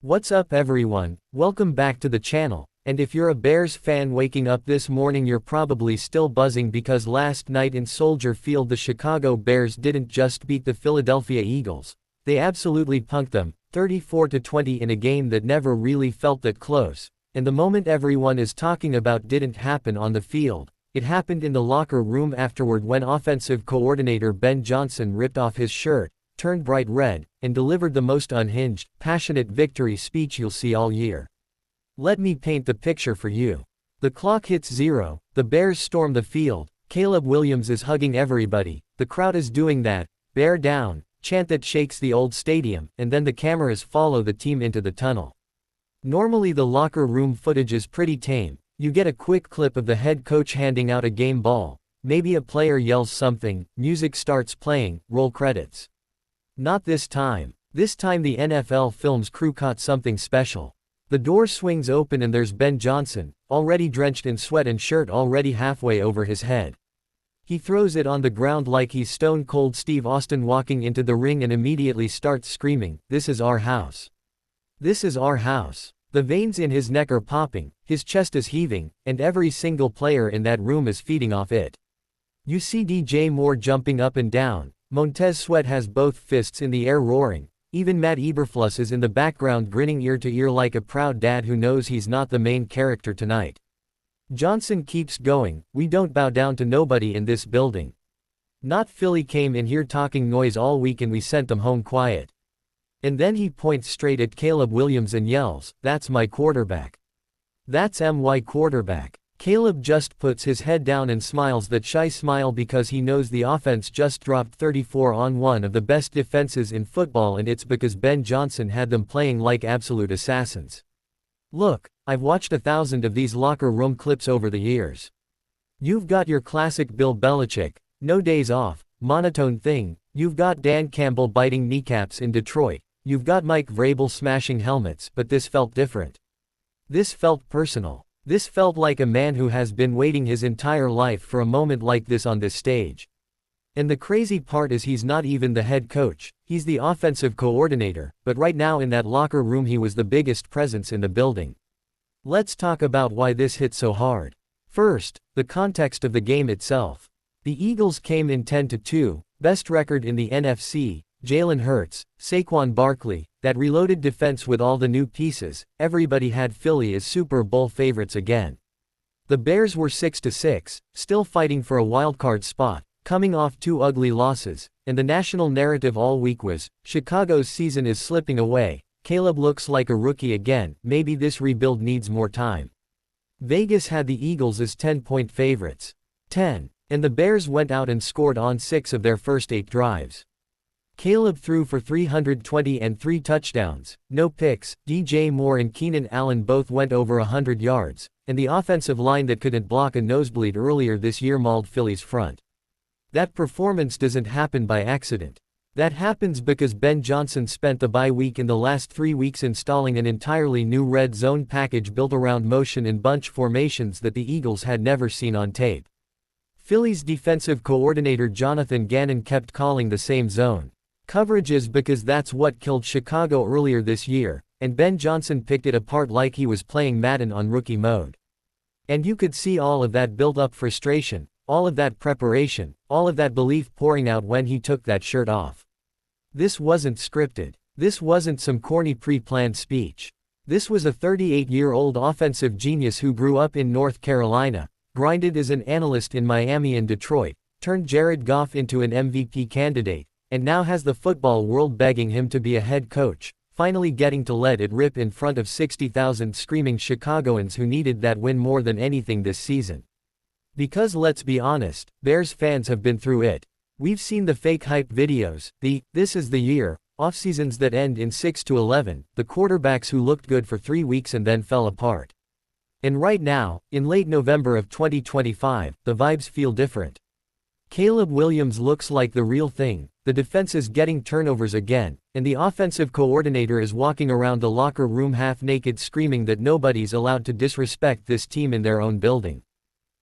What's up everyone, welcome back to the channel, and if you're a Bears fan waking up this morning you're probably still buzzing because last night in Soldier Field the Chicago Bears didn't just beat the Philadelphia Eagles, they absolutely punked them, 34-20 in a game that never really felt that close, and the moment everyone is talking about didn't happen on the field, it happened in the locker room afterward when offensive coordinator Ben Johnson ripped off his shirt, turned bright red, and delivered the most unhinged, passionate victory speech you'll see all year. Let me paint the picture for you. The clock hits 0, the Bears storm the field, Caleb Williams is hugging everybody, the crowd is doing that, "Bear down," chant that shakes the old stadium, and then the cameras follow the team into the tunnel. Normally the locker room footage is pretty tame, you get a quick clip of the head coach handing out a game ball, maybe a player yells something, music starts playing, roll credits. Not this time. This time the NFL Films crew caught something special. The door swings open and there's Ben Johnson, already drenched in sweat and shirt already halfway over his head. He throws it on the ground like he's Stone Cold Steve Austin walking into the ring and immediately starts screaming, "This is our house. This is our house." The veins in his neck are popping, his chest is heaving, and every single player in that room is feeding off it. You see DJ Moore jumping up and down. Montez Sweat has both fists in the air roaring, even Matt Eberflus is in the background grinning ear to ear like a proud dad who knows he's not the main character tonight. Johnson keeps going, "We don't bow down to nobody in this building. Not Philly came in here talking noise all week and we sent them home quiet." And then he points straight at Caleb Williams and yells, "That's my quarterback. That's my quarterback." Caleb just puts his head down and smiles that shy smile because he knows the offense just dropped 34 on one of the best defenses in football, and it's because Ben Johnson had them playing like absolute assassins. Look, I've watched 1,000 of these locker room clips over the years. You've got your classic Bill Belichick, no days off, monotone thing, you've got Dan Campbell biting kneecaps in Detroit, you've got Mike Vrabel smashing helmets, but this felt different. This felt personal. This felt like a man who has been waiting his entire life for a moment like this on this stage. And the crazy part is he's not even the head coach, he's the offensive coordinator, but right now in that locker room he was the biggest presence in the building. Let's talk about why this hit so hard. First, the context of the game itself. The Eagles came in 10-2, best record in the NFC, Jalen Hurts, Saquon Barkley, that reloaded defense with all the new pieces, everybody had Philly as Super Bowl favorites again. The Bears were 6-6, still fighting for a wildcard spot, coming off 2 ugly losses, and the national narrative all week was, Chicago's season is slipping away, Caleb looks like a rookie again, maybe this rebuild needs more time. Vegas had the Eagles as 10-point favorites. 10. And the Bears went out and scored on 6 of their first 8 drives. Caleb threw for 320 and 3 touchdowns, no picks, DJ Moore and Keenan Allen both went over 100 yards, and the offensive line that couldn't block a nosebleed earlier this year mauled Philly's front. That performance doesn't happen by accident. That happens because Ben Johnson spent the bye week in the last 3 weeks installing an entirely new red zone package built around motion and bunch formations that the Eagles had never seen on tape. Philly's defensive coordinator Jonathan Gannon kept calling the same zone coverages because that's what killed Chicago earlier this year, and Ben Johnson picked it apart like he was playing Madden on rookie mode. And you could see all of that built-up frustration, all of that preparation, all of that belief pouring out when he took that shirt off. This wasn't scripted. This wasn't some corny pre-planned speech. This was a 38-year-old offensive genius who grew up in North Carolina, grinded as an analyst in Miami and Detroit, turned Jared Goff into an MVP candidate, and now has the football world begging him to be a head coach, finally getting to let it rip in front of 60,000 screaming Chicagoans who needed that win more than anything this season. Because let's be honest, Bears fans have been through it. We've seen the fake hype videos, the "this is the year" off-seasons that end in 6-11, the quarterbacks who looked good for 3 weeks and then fell apart. And right now, in late November of 2025, the vibes feel different. Caleb Williams looks like the real thing, the defense is getting turnovers again, and the offensive coordinator is walking around the locker room half-naked screaming that nobody's allowed to disrespect this team in their own building.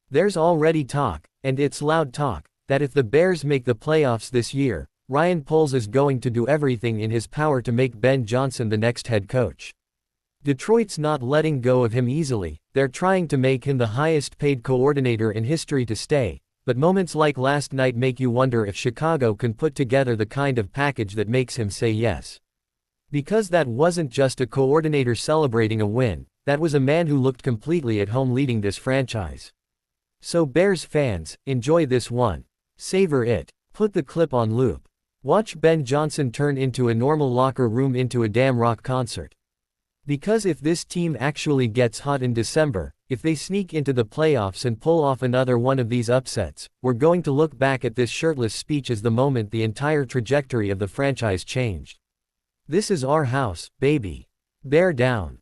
There's already talk, and it's loud talk, that if the Bears make the playoffs this year, Ryan Poles is going to do everything in his power to make Ben Johnson the next head coach. Detroit's not letting go of him easily, they're trying to make him the highest paid coordinator in history to stay, but moments like last night make you wonder if Chicago can put together the kind of package that makes him say yes. Because that wasn't just a coordinator celebrating a win, that was a man who looked completely at home leading this franchise. So Bears fans, enjoy this one. Savor it. Put the clip on loop. Watch Ben Johnson turn into a normal locker room into a damn rock concert. Because if this team actually gets hot in December, if they sneak into the playoffs and pull off another one of these upsets, we're going to look back at this shirtless speech as the moment the entire trajectory of the franchise changed. This is our house, baby. Bear down.